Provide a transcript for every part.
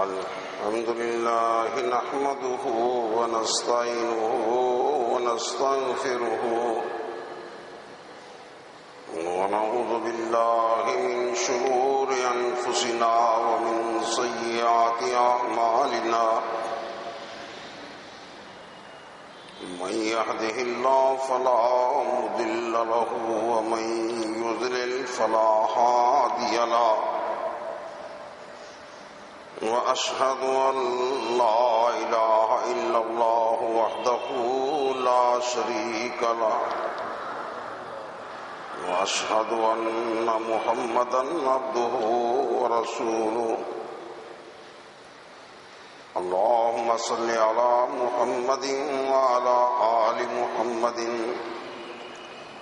الحمد لله نحمده ونستعينه ونستغفره ونعوذ بالله من شرور أنفسنا ومن سيئات أعمالنا من يهده الله فلا مضل له ومن يضلل فلا هادي له وأشهد أن لا إله إلا الله وحده لا شريك له وأشهد أن محمدا عبده ورسوله اللهم صل على محمد وعلى آل محمد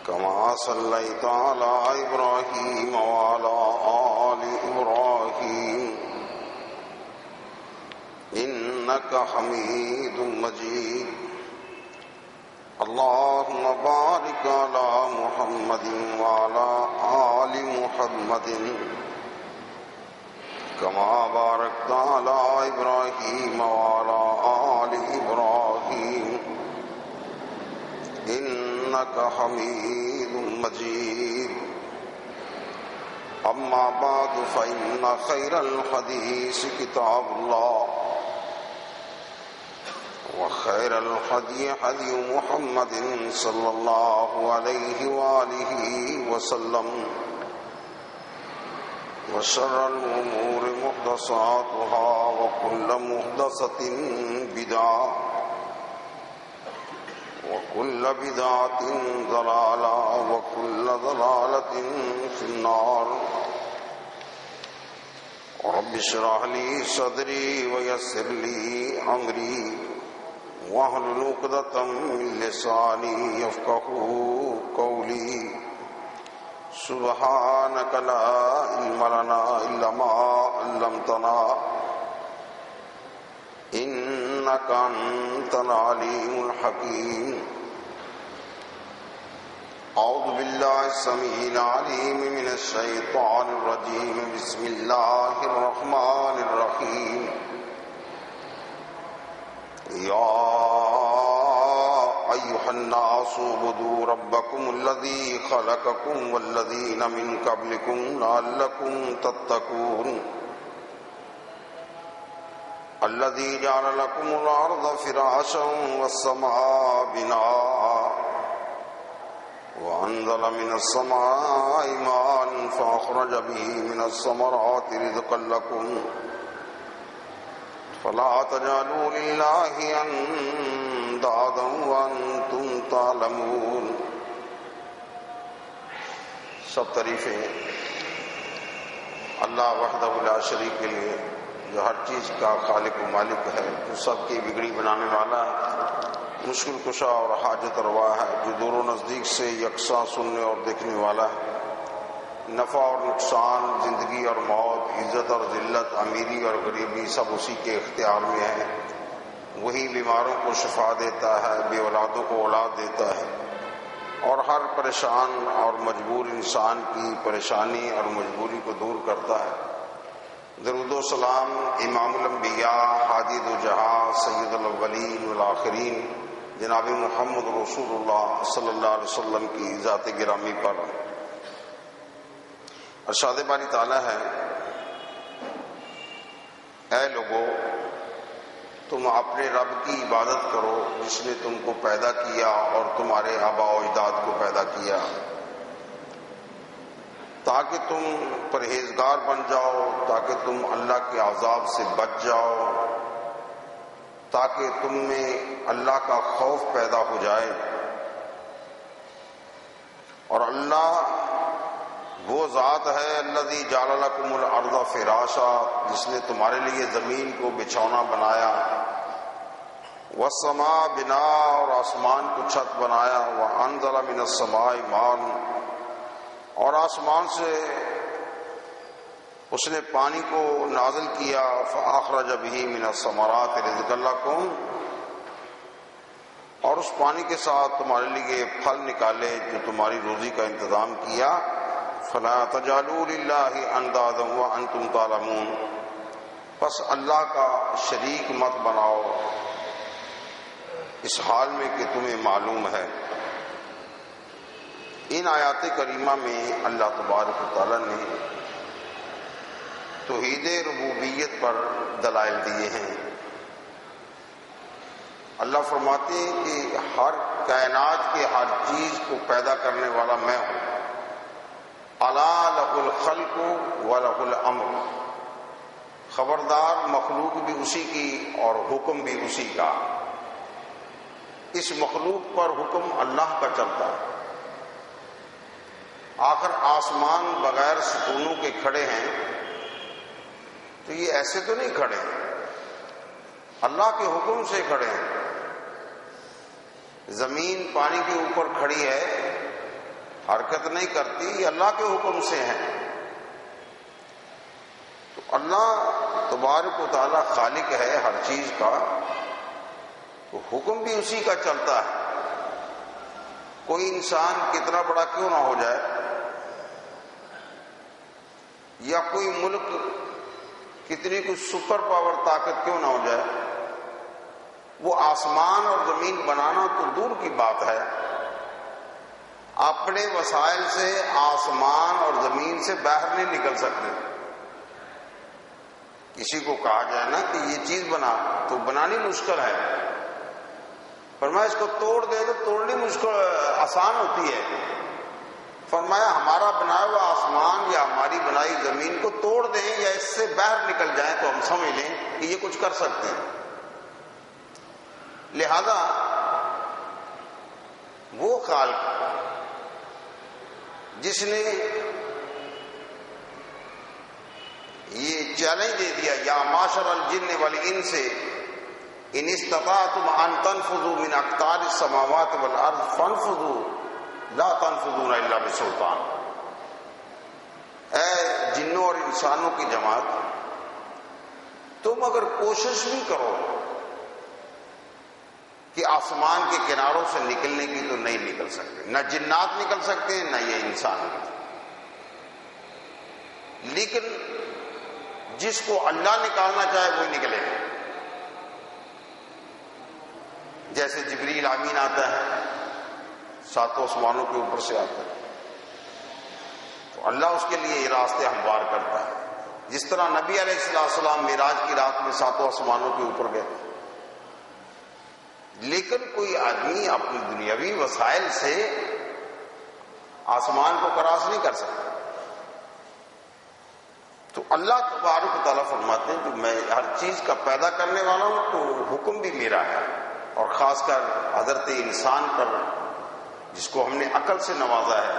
كما صليت على إبراهيم وعلى آل إبراهيم إنك حميد مجيد اللهم بارك على محمد وعلى آل محمد كما باركت على إبراهيم وعلى آل إبراهيم إنك حميد مجيد أما بعد فإن خير الحديث كتاب الله وخير الهدي هدي محمد صلى الله عليه وآله وسلم وشر الأمور محدثاتها وكل محدثة بدعة وكل بدعة ضلالة وكل ضلالة في النار رب اشرح لي صدري ويسر لي أمري واحلل عقدة من لساني يفقهوا قولي سبحانك لا علم لنا إلا ما علمتنا إنك أنت العليم الحكيم أعوذ بالله السميع العليم من الشيطان الرجيم بسم الله الرحمن الرحيم يا أيها الناس اعبدوا ربكم الذي خلقكم والذين من قبلكم لعلكم تتقون الذي جعل لكم الأرض فراشا والسماء بناء وأنزل من السماء ماء فأخرج به من الثمرات رزقا لكم فلا تجعلوا لله اندادا وانتم تعلمون. سب تعریفیں اللہ وحدہ لا شریک کے لیے جو ہر چیز کا خالق و مالک ہے، جو سب کی بگڑی بنانے والا ہے، مشکل کشا اور حاجت روا ہے، جو دور و نزدیک سے یکساں سننے اور دیکھنے والا ہے، نفع اور نقصان، زندگی اور موت، عزت اور ذلت، امیری اور غریبی سب اسی کے اختیار میں ہے. وہی بیماروں کو شفا دیتا ہے، بے اولادوں کو اولاد دیتا ہے، اور ہر پریشان اور مجبور انسان کی پریشانی اور مجبوری کو دور کرتا ہے. درود و سلام امام الانبیاء حادی دو جہاں سید الاولین والآخرین جناب محمد رسول اللہ صلی اللہ علیہ وسلم کی ذات گرامی پر. ارشاد باری تعالیٰ ہے، اے لوگو تم اپنے رب کی عبادت کرو جس نے تم کو پیدا کیا اور تمہارے آباء و اجداد کو پیدا کیا، تاکہ تم پرہیزگار بن جاؤ، تاکہ تم اللہ کے عذاب سے بچ جاؤ، تاکہ تم میں اللہ کا خوف پیدا ہو جائے. اور اللہ وہ ذات ہے الذی جعل لکم الارض فراشا، جس نے تمہارے لیے زمین کو بچھونا بنایا، والسماء بناء اور آسمان کو چھت بنایا، وانزل من السماء ماء اور آسمان سے اس نے پانی کو نازل کیا، فاخرج به من الثمرات رزقا لکم اور اس پانی کے ساتھ تمہارے لیے پھل نکالے جو تمہاری روزی کا انتظام کیا. فلا تجعلوا للہ اندادا وانتم تعلمون پس اللہ کا شریک مت بناؤ اس حال میں کہ تمہیں معلوم ہے۔ ان آیات کریمہ میں اللہ تبارک و تعالیٰ نے توحید ربوبیت پر دلائل دیے ہیں۔ اللہ فرماتے ہیں کہ ہر کائنات کے ہر چیز کو پیدا کرنے والا میں ہوں۔ الا لہ الخلق ولہ الامر، خبردار مخلوق بھی اسی کی اور حکم بھی اسی کا۔ اس مخلوق پر حکم اللہ کا چلتا ہے۔ آخر آسمان بغیر ستونوں کے کھڑے ہیں تو یہ ایسے تو نہیں کھڑے، اللہ کے حکم سے کھڑے ہیں۔ زمین پانی کے اوپر کھڑی ہے، حرکت نہیں کرتی، یہ اللہ کے حکم سے ہے۔ تو اللہ تبارک و تعالیٰ خالق ہے ہر چیز کا، تو حکم بھی اسی کا چلتا ہے۔ کوئی انسان کتنا بڑا کیوں نہ ہو جائے، یا کوئی ملک کتنی کوئی سپر پاور طاقت کیوں نہ ہو جائے، وہ آسمان اور زمین بنانا تو دور کی بات ہے، اپنے وسائل سے آسمان اور زمین سے باہر نہیں نکل سکتے۔ کسی کو کہا جائے نا کہ یہ چیز بنا، تو بنانی مشکل ہے، فرمایا اس کو توڑ دے تو توڑنی مشکل آسان ہوتی ہے۔ فرمایا ہمارا بنایا ہوا آسمان یا ہماری بنائی زمین کو توڑ دیں یا اس سے باہر نکل جائیں تو ہم سمجھ لیں کہ یہ کچھ کر سکتے ہیں۔ لہذا وہ خالق جس نے یہ چیلنج دے دیا، یا معاشر الجن والانس ان استطعتم ان تنفذوا من اقطار السماوات والارض فانفذوا لا تنفذون الا بسلطان۔ اے جنوں اور انسانوں کی جماعت، تم اگر کوشش بھی کرو کہ آسمان کے کناروں سے نکلنے کی تو نہیں نکل سکتے، نہ جنات نکل سکتے نہ یہ انسان نکل سکتے۔ لیکن جس کو اللہ نکالنا چاہے وہی نکلے گا۔ جیسے جبریل امین آتا ہے، ساتوں آسمانوں کے اوپر سے آتا ہے، تو اللہ اس کے لیے یہ راستے ہموار کرتا ہے۔ جس طرح نبی علیہ السلام معراج کی رات میں ساتوں آسمانوں کے اوپر گئے، لیکن کوئی آدمی اپنی دنیاوی وسائل سے آسمان کو کراس نہیں کر سکتا۔ تو اللہ تبارک و تعالیٰ فرماتے ہیں کہ میں ہر چیز کا پیدا کرنے والا ہوں، تو حکم بھی میرا ہے، اور خاص کر حضرت انسان پر جس کو ہم نے عقل سے نوازا ہے۔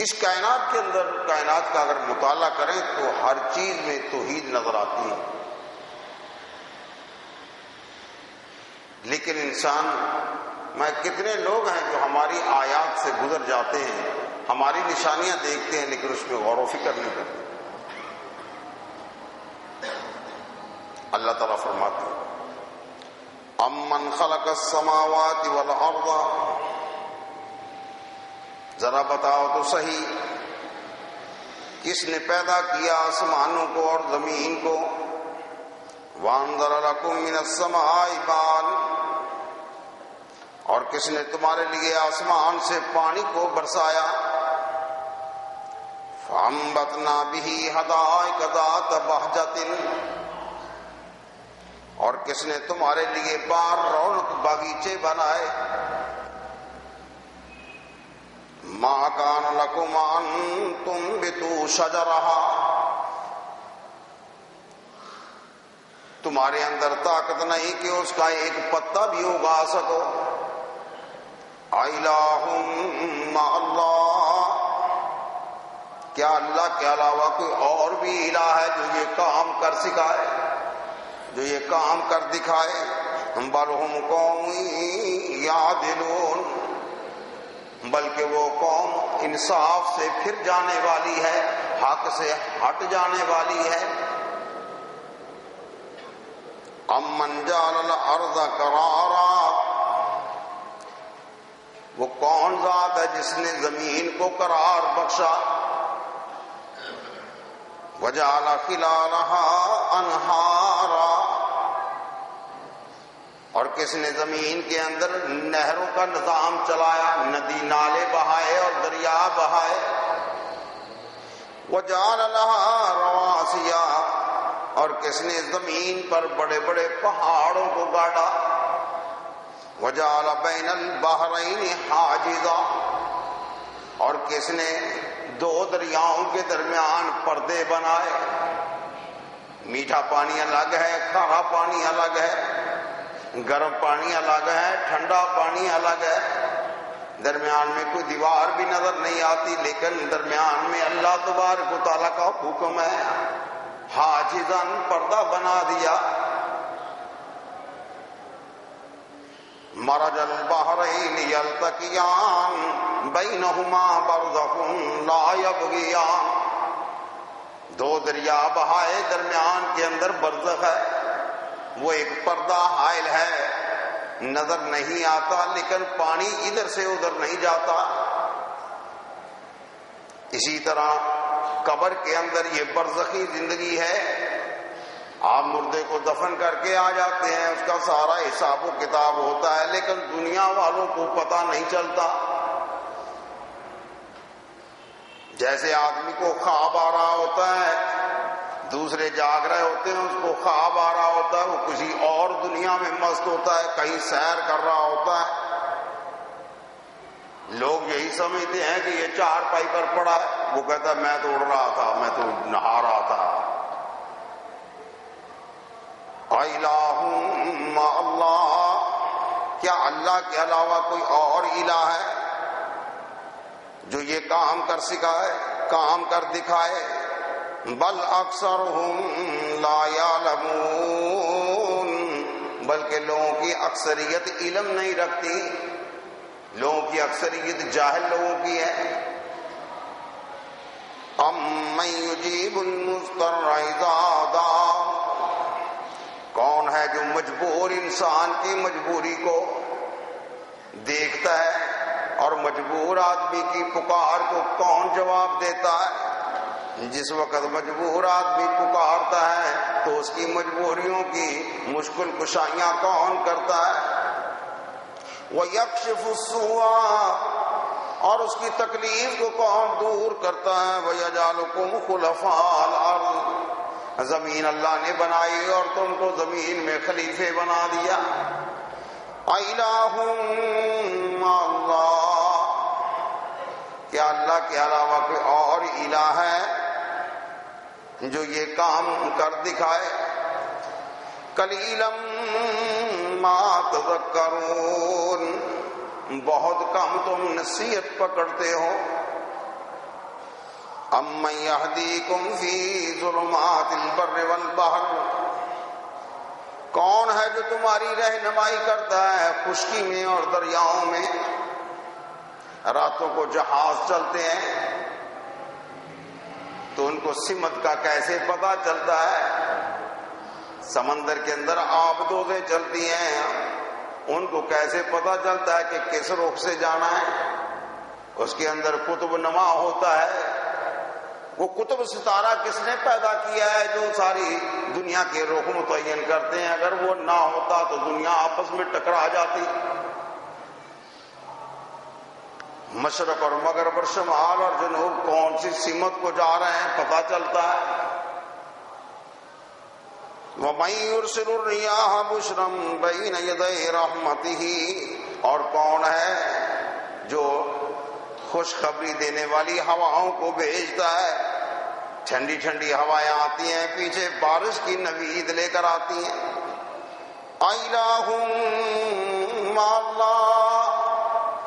اس کائنات کے اندر کائنات کا اگر مطالعہ کریں تو ہر چیز میں توحید نظر آتی ہے، لیکن انسان میں کتنے لوگ ہیں جو ہماری آیات سے گزر جاتے ہیں، ہماری نشانیاں دیکھتے ہیں لیکن اس میں غور و فکر نہیں کرتے۔ اللہ تعالیٰ فرماتے ہیں امن خلق السماوات والارض، ذرا بتاؤ تو صحیح کس نے پیدا کیا آسمانوں کو اور زمین کو، وانزل لکم من السماء ماء، اور کس نے تمہارے لیے آسمان سے پانی کو برسایا، فانبتنا به حدائق ذات بہجۃ، اور کس نے تمہارے لیے بار رونق باغیچے بنائے، ما کان لکم ان تنبتوا شجرہا، تمہارے اندر طاقت نہیں کہ اس کا ایک پتا بھی اگا سکو۔ الہ مع اللہ، کیا اللہ کے علاوہ کوئی اور بھی الہ ہے جو یہ کام کر سکھائے، جو یہ کام کر دکھائے؟ بل ہم قوم یعدلون، بلکہ وہ قوم انصاف سے پھر جانے والی ہے، حق سے ہٹ جانے والی ہے۔ امن جعل الارض قرارا، وہ کون ذات ہے جس نے زمین کو قرار بخشا، وجعل خلالها انہارا، اور کس نے زمین کے اندر نہروں کا نظام چلایا، ندی نالے بہائے اور دریا بہائے. وجعل لها رواسي، اور کس نے زمین پر بڑے بڑے پہاڑوں کو گاڑا. وجعل بین البحرین حاجزا، اور کس نے دو دریاؤں کے درمیان پردے بنائے. میٹھا پانی الگ ہے، کھارا پانی الگ ہے، گرم پانی الگ ہے، ٹھنڈا پانی الگ ہے. درمیان میں کوئی دیوار بھی نظر نہیں آتی، لیکن درمیان میں اللہ تبارک و تعالیٰ کا حکم ہے. حاجزاً، پردہ بنا دیا. مرج البحرین یلتقیان بینہما برزخ لا یبغیان، دو دریا بہائے، درمیان کے اندر برزخ ہے، وہ ایک پردہ حائل ہے، نظر نہیں آتا، لیکن پانی ادھر سے ادھر نہیں جاتا. اسی طرح قبر کے اندر یہ برزخی زندگی ہے. آپ مردے کو دفن کر کے آ جاتے ہیں، اس کا سارا حساب و کتاب ہوتا ہے، لیکن دنیا والوں کو پتہ نہیں چلتا. جیسے آدمی کو خواب آ رہا ہوتا ہے، دوسرے جاگ رہے ہوتے ہیں، اس کو خواب آ رہا ہوتا ہے، وہ کسی اور دنیا میں مست ہوتا ہے، کہیں سیر کر رہا ہوتا ہے. لوگ یہی سمجھتے ہیں کہ یہ چارپائی پر پڑا ہے، وہ کہتا ہے میں تو اڑ رہا تھا، میں تو نہا رہا تھا. الہ مع اللہ، کیا اللہ کے علاوہ کوئی اور الہ ہے جو یہ کام کر سکھائے، کام کر دکھائے؟ بل اکثرهم لا یعلمون، بلکہ لوگوں کی اکثریت علم نہیں رکھتی، لوگوں کی اکثریت جاہل لوگوں کی ہے. امن یجیب المضطر اذا دعا، کون ہے جو مجبور انسان کی مجبوری کو دیکھتا ہے، اور مجبور آدمی کی پکار کو کون جواب دیتا ہے؟ جس وقت مجبور آدمی پکارتا ہے تو اس کی مجبوریوں کی مشکل کشائیاں کون کرتا ہے؟ وَيَكْشِفُ السُّوءَ، اور اس کی تکلیف کو کون دور کرتا ہے؟ وَيَجْعَلُكُمْ خُلَفَاءَ الْأَرْضِ، زمین اللہ نے بنائی اور تم کو زمین میں خلیفے بنا دیا. الہ مع اللہ، کیا اللہ کے علاوہ کوئی اور الہ ہے جو یہ کام کر دکھائے؟ قلیلا ما تذکرون، بہت کم تم نصیحت پکڑتے ہو. امن یہدیکم فی ظلمات البر والبحر، کون ہے جو تمہاری رہنمائی کرتا ہے خشکی میں اور دریاؤں میں؟ راتوں کو جہاز چلتے ہیں تو ان کو سمت کا کیسے پتہ چلتا ہے؟ سمندر کے اندر آبدوزیں چلتی ہیں، ان کو کیسے پتہ چلتا ہے کہ کس رخ سے جانا ہے؟ اس کے اندر قطب نما ہوتا ہے. وہ قطب ستارہ کس نے پیدا کیا ہے جو ساری دنیا کے رخ متعین کرتے ہیں؟ اگر وہ نہ ہوتا تو دنیا آپس میں ٹکرا جاتی. مشرق اور مغرب اور شمال اور جنوب کون سی سمت کو جا رہے ہیں پتہ چلتا ہے. وَمَن يُرْسِلُ الرِّيَاحَ بُشْرًا بَيْنَ يَدَيْ رَحْمَتِهِ، اور کون ہے جو خوشخبری دینے والی ہواؤں کو بھیجتا ہے؟ ٹھنڈی ٹھنڈی ہوائیں آتی ہیں، پیچھے بارش کی نوید لے کر آتی ہیں. الہ مع اللہ،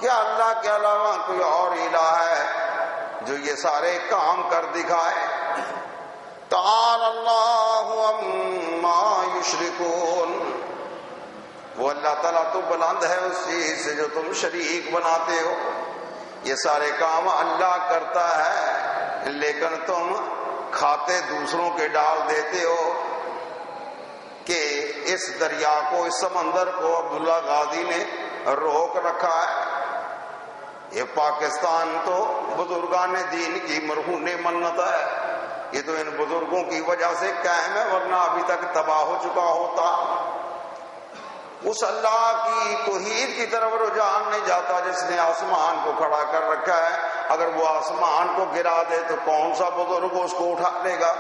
کیا اللہ کے علاوہ کوئی اور الہ ہے جو یہ سارے کام کر دکھائے؟ تعالی اللہ عما یشرکون، وہ اللہ تعالیٰ تو بلند ہے اس چیز سے جو تم شریک بناتے ہو. یہ سارے کام اللہ کرتا ہے، لیکن تم کھاتے دوسروں کے ڈال دیتے ہو. کہ اس دریا کو، اس سمندر کو عبداللہ غازی نے روک رکھا ہے. یہ پاکستان تو بزرگان دین کی مرہون منت ہے. یہ تو ان بزرگوں کی وجہ سے قائم ہے، ورنہ ابھی تک تباہ ہو چکا ہوتا۔ اس اللہ کی توحید کی طرف رجحان نہیں جاتا جس نے آسمان کو کھڑا کر رکھا ہے۔ اگر وہ آسمان کو گرا دے تو کون سا بزرگ اس کو اٹھا لے گا؟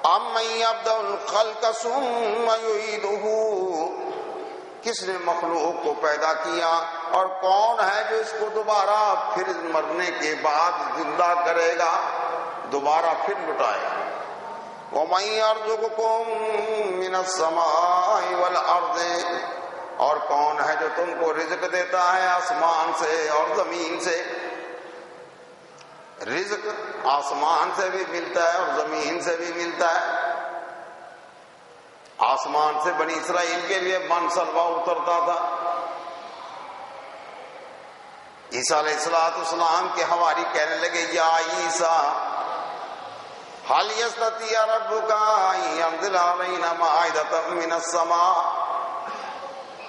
اَمَّن يَبْدَأُ الْخَلْقَ ثُمَّ يُعِيدُهُ، کس نے مخلوق کو پیدا کیا اور کون ہے جو اس کو دوبارہ پھر مرنے کے بعد زندہ کرے گا، دوبارہ پھر لٹائے گا۔ وَمَن يَرْزُقُكُم مِّنَ السَّمَاءِ وَالْأَرْضِ، اور کون ہے جو تم کو رزق دیتا ہے آسمان سے اور زمین سے؟ رزق آسمان سے بھی ملتا ہے اور زمین سے بھی ملتا ہے۔ آسمان سے بنی اسرائیل کے لیے من سلوا اترتا تھا۔ عیسیٰ علیہ السلام کے حواری کہنے لگے، یا عیسیٰ هل يستطيع ربك ان ينزل علينا مائدة من السماء،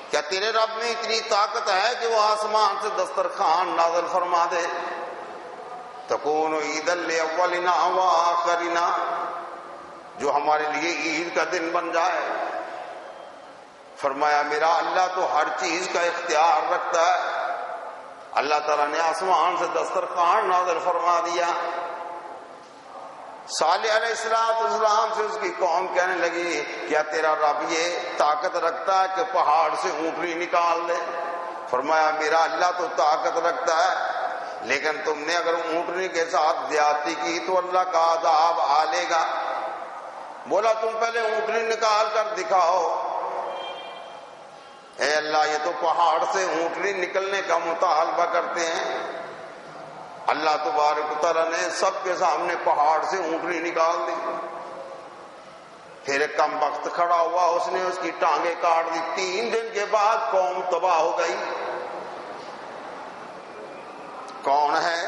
کیا تیرے رب میں اتنی طاقت ہے کہ وہ آسمان سے دسترخوان نازل فرما دے؟ تكون عيدا لأولنا وآخرنا، جو ہمارے لیے عید کا دن بن جائے۔ فرمایا میرا اللہ تو ہر چیز کا اختیار رکھتا ہے۔ اللہ تعالیٰ نے آسمان سے دسترخوان نازل فرما دیا۔ صالح علیہ السلام سے اس کی قوم کہنے لگی، کیا تیرا رب یہ طاقت رکھتا ہے کہ پہاڑ سے اونٹنی نکال دے؟ فرمایا میرا اللہ تو طاقت رکھتا ہے، لیکن تم نے اگر اونٹنی کے ساتھ زیادتی کی تو اللہ کا عذاب آ لے گا۔ بولا تم پہلے اونٹنی نکال کر دکھاؤ۔ اے اللہ یہ تو پہاڑ سے اونٹنی نکلنے کا مطالبہ کرتے ہیں۔ اللہ تبارک و تعالیٰ نے سب کے سامنے پہاڑ سے اونٹنی نکال دی۔ پھر ایک کم بخت کھڑا ہوا، اس نے اس کی ٹانگیں کاٹ دی۔ 3 دن کے بعد قوم تباہ ہو گئی۔ کون ہے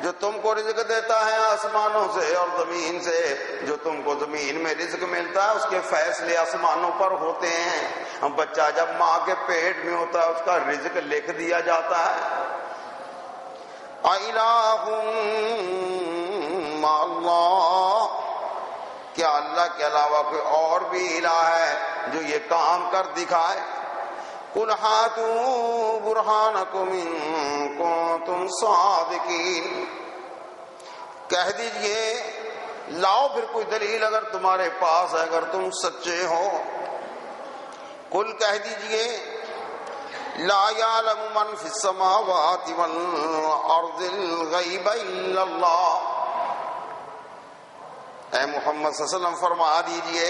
جو تم کو رزق دیتا ہے آسمانوں سے اور زمین سے؟ جو تم کو زمین میں رزق ملتا ہے اس کے فیصلے آسمانوں پر ہوتے ہیں۔ بچہ جب ماں کے پیٹ میں ہوتا ہے اس کا رزق لکھ دیا جاتا ہے۔ اِلٰہٌ مع اللہ، کیا اللہ کے علاوہ کوئی اور بھی الہ ہے جو یہ کام کر دکھائے؟ قُلْ هَاتُوا بُرْهَانَكُمْ إِن كُنتُمْ صَادِقِينَ، کہہ دیجئے لاؤ پھر کوئی دلیل اگر تمہارے پاس ہے، اگر تم سچے ہو۔ قُلْ کہہ دیجئے لا يعلم من في السماوات والارض الغیب الا اللہ، اے محمد صلی اللہ علیہ وسلم فرما دیجئے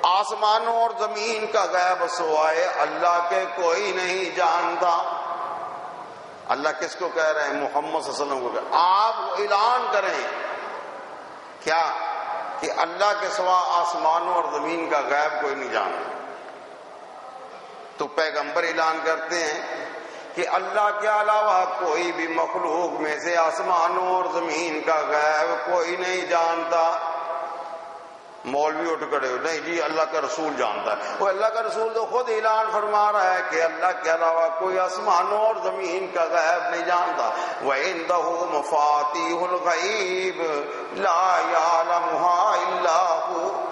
آسمانوں اور زمین کا غیب سوائے اللہ کے کوئی نہیں جانتا۔ اللہ کس کو کہہ رہے ہیں؟ محمد صلی اللہ علیہ وسلم کو کہہ رہے ہیں۔ آپ اعلان کریں کیا کہ اللہ کے سوا آسمانوں اور زمین کا غیب کوئی نہیں جانتا۔ تو پیغمبر اعلان کرتے ہیں کہ اللہ کے علاوہ کوئی بھی مخلوق میں سے آسمانوں اور زمین کا غیب کوئی نہیں جانتا۔ مولوی اٹھ کھڑے ہو، نہیں جی اللہ کا رسول جانتا ہے۔ وہ اللہ کا رسول تو خود اعلان فرما رہا ہے کہ اللہ کے علاوہ کوئی آسمانوں اور زمین کا غیب نہیں جانتا۔ وَعِندَهُ مَفَاتِيحُ الْغَيْبِ لَا يَعْلَمُهَا إِلَّا هُوَ،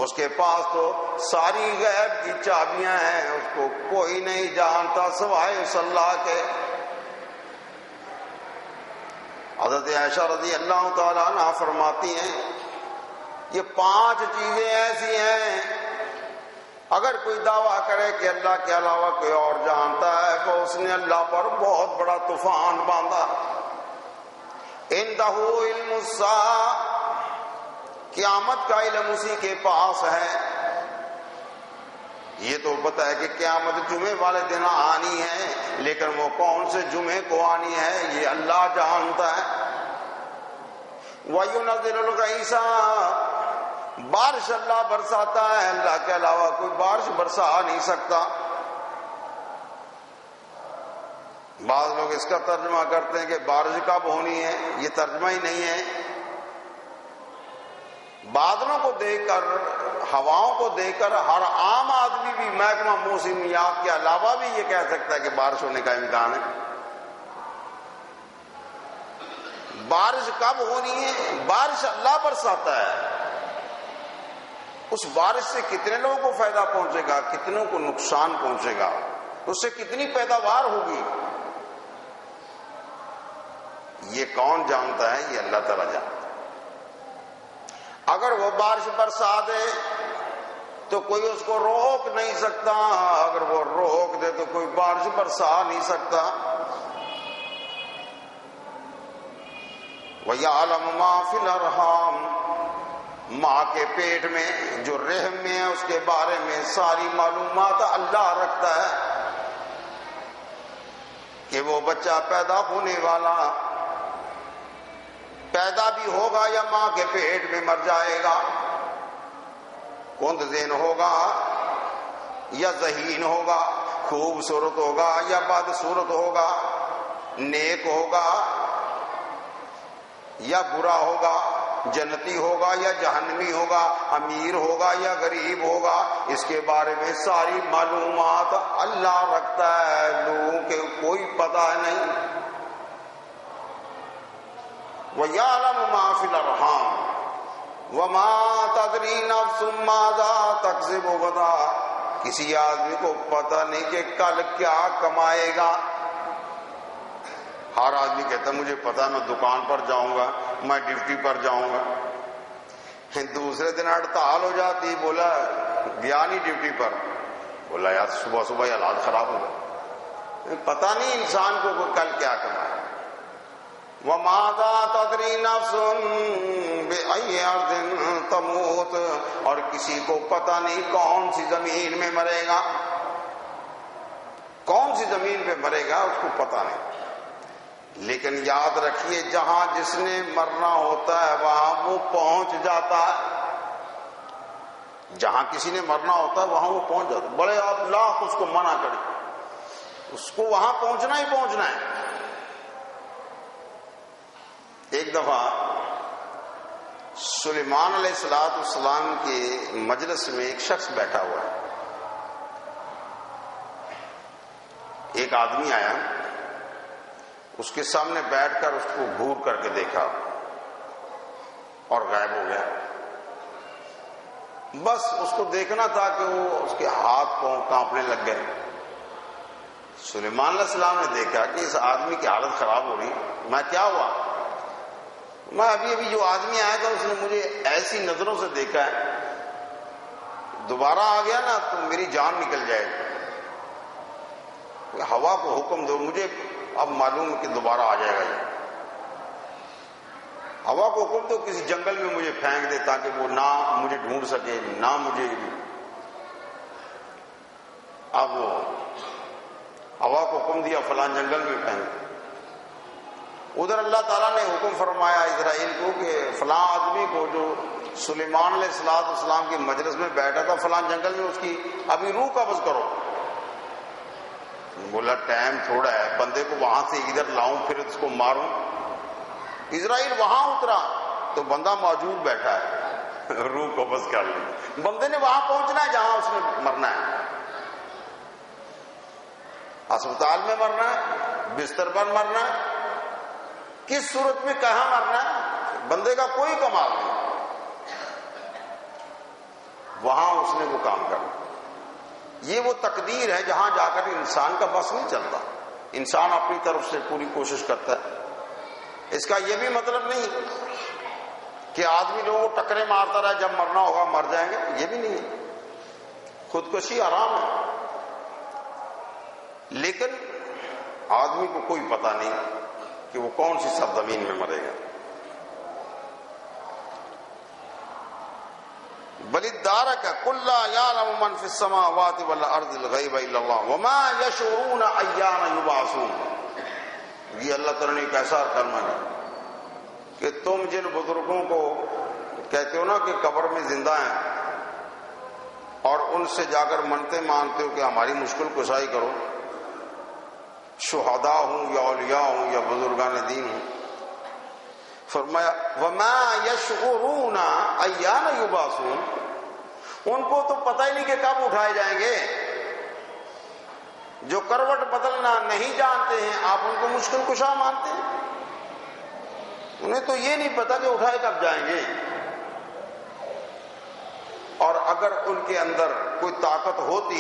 اس کے پاس تو ساری غیب کی چابیاں ہیں، اس کو کوئی نہیں جانتا سوائے اس اللہ کے۔ حضرت عائشہ رضی اللہ تعالیٰ عنہ فرماتی ہیں یہ 5 چیزیں ایسی ہیں اگر کوئی دعویٰ کرے کہ اللہ کے علاوہ کوئی اور جانتا ہے تو اس نے اللہ پر بہت بڑا طوفان باندھا۔ عندہ علم الساعہ، قیامت کا علم اسی کے پاس ہے۔ یہ تو پتہ ہے کہ قیامت جمعے والے دن آنی ہے، لیکن وہ کون سے جمعے کو آنی ہے یہ اللہ جانتا ہے۔ وَيُنَزِّلُ الْغَيْثَ، بارش اللہ برساتا ہے، اللہ کے علاوہ کوئی بارش برسا نہیں سکتا۔ بعض لوگ اس کا ترجمہ کرتے ہیں کہ بارش کب ہونی ہے، یہ ترجمہ ہی نہیں ہے۔ بادلوں کو دیکھ کر، ہواؤں کو دیکھ کر ہر عام آدمی بھی محکمہ موسمیات کے علاوہ بھی یہ کہہ سکتا ہے کہ بارش ہونے کا امکان ہے۔ بارش کب ہونی ہے؟ بارش اللہ برساتا ہے، اس بارش سے کتنے لوگوں کو فائدہ پہنچے گا، کتنوں کو نقصان پہنچے گا، اس سے کتنی پیداوار ہوگی، یہ کون جانتا ہے؟ یہ اللہ تعالیٰ جانتا ہے۔ اگر وہ بارش برسا دے تو کوئی اس کو روک نہیں سکتا، اگر وہ روک دے تو کوئی بارش برسا نہیں سکتا۔ وَيَعْلَمُ مَا فِي الْأَرْحَامِ، ماں کے پیٹ میں جو رحم میں ہے اس کے بارے میں ساری معلومات اللہ رکھتا ہے کہ وہ بچہ پیدا ہونے والا پیدا بھی ہوگا یا ماں کے پیٹ میں مر جائے گا، کند ذہن ہوگا یا ذہین ہوگا، خوبصورت ہوگا یا بدصورت ہوگا، نیک ہوگا یا برا ہوگا، جنتی ہوگا یا جہنمی ہوگا، امیر ہوگا یا غریب ہوگا، اس کے بارے میں ساری معلومات اللہ رکھتا ہے، لوگوں کے کوئی پتہ نہیں۔ وَيَعْلَمُ مَا فِي الْأَرْحَامِ وَمَا تَدْرِي نَفْسٌ مَاذَا تَكْسِبُ غَدًا، کسی آدمی کو پتہ نہیں کہ کل کیا کمائے گا۔ ہر آدمی کہتا ہے مجھے پتا میں دکان پر جاؤں گا، میں ڈیوٹی پر جاؤں گا، دوسرے دن ہڑتال ہو جاتی، بولا گیا نہیں ڈیوٹی پر، بولا یار صبح صبح حالات خراب ہو گئے، پتہ نہیں انسان کو کل کیا کمائے۔ وَمَاذَا تَدْرِي نَفْسٌ بِأَيِّ أَرْضٍ تَمُوتُ، اور کسی کو پتہ نہیں کون سی زمین میں مرے گا، کون سی زمین پہ مرے گا اس کو پتہ نہیں۔ لیکن یاد رکھیے جہاں جس نے مرنا ہوتا ہے وہاں وہ پہنچ جاتا ہے، جہاں کسی نے مرنا ہوتا ہے وہاں وہ پہنچ جاتا ہے، بڑے آپ لاکھ اس کو منع کریں، اس کو وہاں پہنچنا ہی پہنچنا ہے۔ ایک دفعہ سلیمان علیہ السلام کے مجلس میں ایک شخص بیٹھا ہوا ہے، ایک آدمی آیا، اس کے سامنے بیٹھ کر اس کو گھور کر کے دیکھا اور غائب ہو گیا۔ بس اس کو دیکھنا تھا کہ وہ اس کے ہاتھ پاؤں کانپنے لگ گئے۔ سلیمان علیہ السلام نے دیکھا کہ اس آدمی کی حالت خراب ہو رہی، میں کیا ہوا؟ میں ابھی جو آدمی آیا تھا اس نے مجھے ایسی نظروں سے دیکھا ہے، دوبارہ آ گیا نا تو میری جان نکل جائے گی، ہوا کو حکم دو، مجھے اب معلوم ہے کہ دوبارہ آ جائے گا، یہ ہوا کو حکم دو کسی جنگل میں مجھے پھینک دے تاکہ وہ نہ مجھے ڈھونڈ سکے نہ مجھے۔ اب وہ ہوا کو حکم دیا فلاں جنگل میں پھینک، ادھر اللہ تعالیٰ نے حکم فرمایا اسرائیل کو کہ فلاں آدمی کو جو سلیمان علیہ السلام کے مجلس میں بیٹھا تھا فلاں جنگل میں اس کی ابھی روح قبض کرو۔ بولا ٹائم تھوڑا ہے، بندے کو وہاں سے ادھر لاؤں پھر اس کو ماروں۔ اسرائیل وہاں اترا تو بندہ موجود بیٹھا ہے، روح قبض کر لی، بندے نے وہاں پہنچنا ہے جہاں اس نے مرنا ہے، اسپتال میں مرنا ہے، بستر پر مرنا ہے، کس صورت میں کہاں مرنا ہے، بندے کا کوئی کمال نہیں، وہاں اس نے وہ کام کرنا۔ یہ وہ تقدیر ہے جہاں جا کر انسان کا بس نہیں چلتا، انسان اپنی طرف سے پوری کوشش کرتا ہے۔ اس کا یہ بھی مطلب نہیں کہ آدمی لوگوں کو ٹکرے مارتا رہے، جب مرنا ہوگا مر جائیں گے، یہ بھی نہیں ہے، خودکشی حرام ہے، لیکن آدمی کو کوئی پتہ نہیں کہ وہ کون سی سرزمین میں مرے گا۔ بل ادارک قل لا یعلم من فی السماوات والارض الغیب الا اللہ وما یشعرون ایان یبعثون۔ یہ اللہ تعالیٰ نے ایک ایسا کلمہ ہے کہ تم جن بزرگوں کو کہتے ہو نا کہ قبر میں زندہ ہیں اور ان سے جا کر منتیں مانتے ہو کہ ہماری مشکل کشائی کرو، شہداء ہوں یا اولیاء ہوں یا بزرگان دین ہوں، فرمایا وما یشعرون ایان یبعثون، ان کو تو پتہ ہی نہیں کہ کب اٹھائے جائیں گے، جو کروٹ بدلنا نہیں جانتے ہیں آپ ان کو مشکل کشا مانتے ہیں۔ انہیں تو یہ نہیں پتا کہ اٹھائے کب جائیں گے، اور اگر ان کے اندر کوئی طاقت ہوتی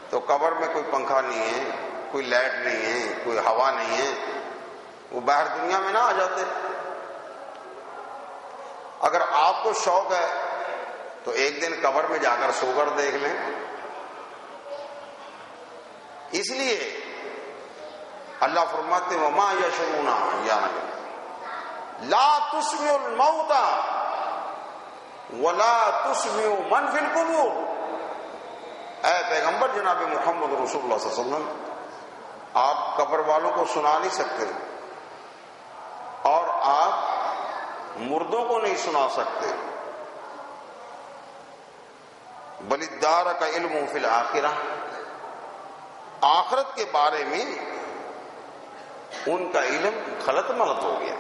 تو قبر میں کوئی پنکھا نہیں ہے، کوئی لائٹ نہیں ہے، کوئی ہوا نہیں ہے، وہ باہر دنیا میں نہ آ جاتے۔ اگر آپ کو شوق ہے تو ایک دن قبر میں جا کر سو کر دیکھ لیں۔ اس لیے اللہ فرماتے وما یشعرون لا تسمع الموت ولا تسمع من فی القبور۔ اے پیغمبر جناب محمد رسول اللہ صلی اللہ علیہ وسلم، آپ قبر والوں کو سنا نہیں سکتے اور آپ مردوں کو نہیں سنا سکتے۔ بل الدار کا علم فی الآخرہ، آخرت کے بارے میں ان کا علم غلط ملت ہو گیا۔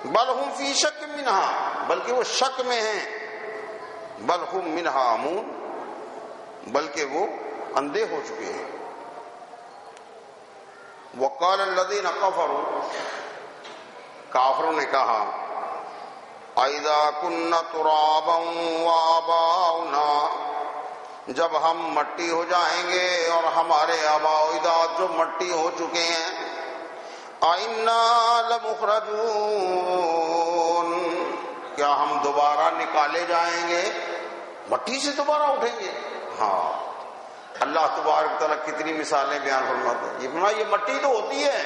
بل ہم فی شک منہا، بلکہ وہ شک میں ہیں۔ بل ہم منہا عمون، بلکہ وہ اندھے ہو چکے ہیں۔ وقال الذین کفروا، کافروں نے کہا اذا كنا ترابا وآباؤنا، جب ہم مٹی ہو جائیں گے اور ہمارے آباء و اجداد جو مٹی ہو چکے ہیں، اِنَّا لَمُخْرَجُونَ، کیا ہم دوبارہ نکالے جائیں گے؟ مٹی سے دوبارہ اٹھیں گے؟ ہاں، اللہ تبارک تعالیٰ کتنی مثالیں بیان فرماتے ہیں۔ یہ مٹی تو ہوتی ہے،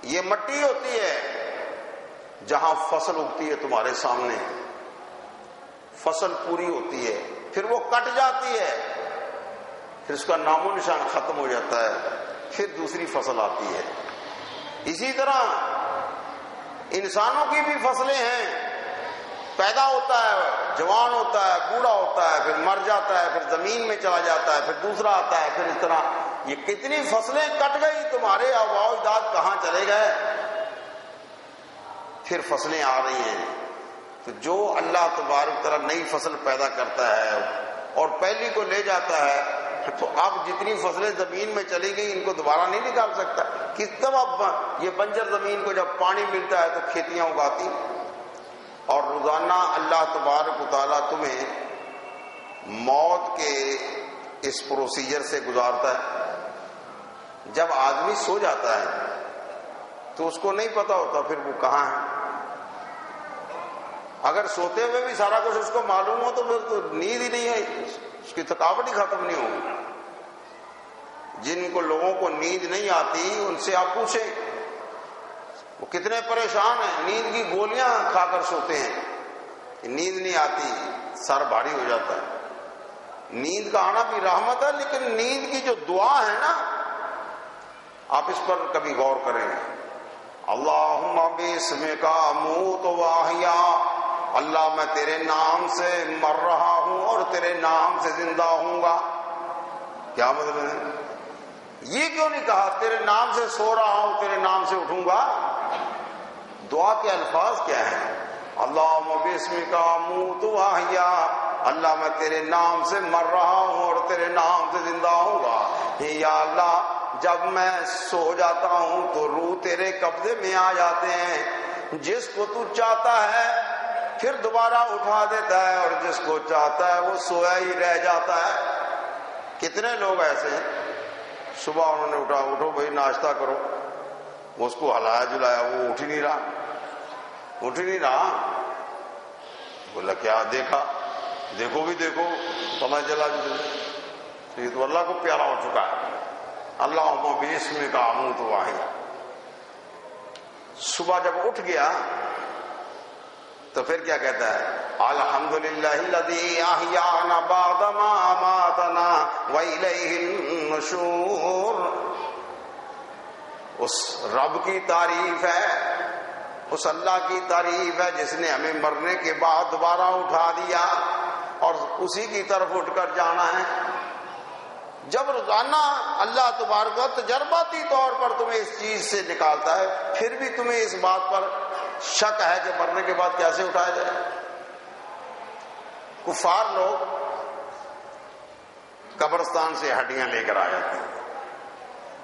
یہ مٹی ہوتی ہے جہاں فصل اگتی ہے تمہارے سامنے، فصل پوری ہوتی ہے، پھر وہ کٹ جاتی ہے، پھر اس کا نام و نشان ختم ہو جاتا ہے، پھر دوسری فصل آتی ہے۔ اسی طرح انسانوں کی بھی فصلیں ہیں، پیدا ہوتا ہے، جوان ہوتا ہے، بوڑھا ہوتا ہے، پھر مر جاتا ہے، پھر زمین میں چلا جاتا ہے، پھر دوسرا آتا ہے، پھر اس طرح یہ کتنی فصلیں کٹ گئی، تمہارے آباء و اجداد کہاں چلے گئے؟ پھر فصلیں آ رہی ہیں۔ تو جو اللہ تبارک تعالیٰ نئی فصل پیدا کرتا ہے اور پہلی کو لے جاتا ہے، تو اب جتنی فصلیں زمین میں چلی گئی ان کو دوبارہ نہیں نکال سکتا۔ کس طرح یہ بنجر زمین کو جب پانی ملتا ہے تو کھیتیاں اگاتی، اور روزانہ اللہ تبارک و تعالیٰ تمہیں موت کے اس پروسیجر سے گزارتا ہے۔ جب آدمی سو جاتا ہے تو اس کو نہیں پتا ہوتا پھر وہ کہاں ہے۔ اگر سوتے ہوئے بھی سارا کچھ اس کو معلوم ہو تو پھر تو نیند ہی نہیں ہے، اس کی تھکاوٹ ہی ختم نہیں ہوگی۔ جن کو لوگوں کو نیند نہیں آتی ان سے آپ پوچھیں، وہ کتنے پریشان ہیں، نیند کی گولیاں کھا کر سوتے ہیں، نیند نہیں آتی، سر بھاری ہو جاتا ہے۔ نیند کا آنا بھی رحمت ہے، لیکن نیند کی جو دعا ہے نا، آپ اس پر کبھی غور کریں۔ اللہم باسمک اموت واحیا، اللہ میں تیرے نام سے مر رہا ہوں اور تیرے نام سے زندہ ہوں گا۔ کیا مطلب ہے؟ یہ کیوں نہیں کہا تیرے نام سے سو رہا ہوں، تیرے نام سے اٹھوں گا؟ دعا کے الفاظ کیا ہیں؟ اللہم باسمک اموت واحیا، اللہ میں تیرے نام سے مر رہا ہوں اور تیرے نام سے زندہ ہوں گا۔ یا اللہ، جب میں سو جاتا ہوں تو روح تیرے قبضے میں آ جاتے ہیں، جس کو تو چاہتا ہے پھر دوبارہ اٹھا دیتا ہے، اور جس کو چاہتا ہے وہ سویا ہی رہ جاتا ہے۔ کتنے لوگ ایسے ہیں، صبح انہوں نے اٹھا، اٹھو بھائی ناشتہ کرو، اس کو ہلایا جلایا، وہ اٹھ ہی نہیں رہا، بولا کیا دیکھا؟ دیکھو بھی دیکھو، پتہ چلا تو یہ تو اللہ کو پیارا ہو چکا ہے۔ اللہم باسمک اموت واحیا۔ صبح جب اٹھ گیا تو پھر کیا کہتا ہے؟ الحمدللہ الذی احیانا بعد ما اماتنا والیہ النشور۔ اس رب کی تعریف ہے، اس اللہ کی تعریف ہے جس نے ہمیں مرنے کے بعد دوبارہ اٹھا دیا اور اسی کی طرف اٹھ کر جانا ہے۔ جب روزانہ اللہ تبارک و تجرباتی طور پر تمہیں اس چیز سے نکالتا ہے، پھر بھی تمہیں اس بات پر شک ہے کہ مرنے کے بعد کیسے اٹھایا جائے۔ کفار لوگ قبرستان سے ہڈیاں لے کر آ جاتے ہیں،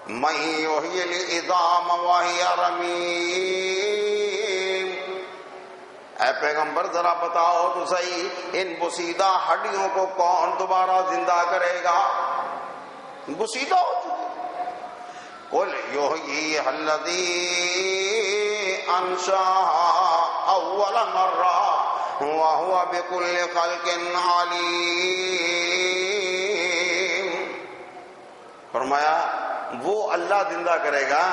من یحیی العظام وہی رمیم، اے پیغمبر ذرا بتاؤ تو صحیح ان بسیدہ ہڈیوں کو کون دوبارہ زندہ کرے گا؟ بسیدہ ہو چکی۔ قل یحییھا الذی انشأھا اول مرہ وہو بکل خلق علیم، فرمایا وہ اللہ زندہ کرے گا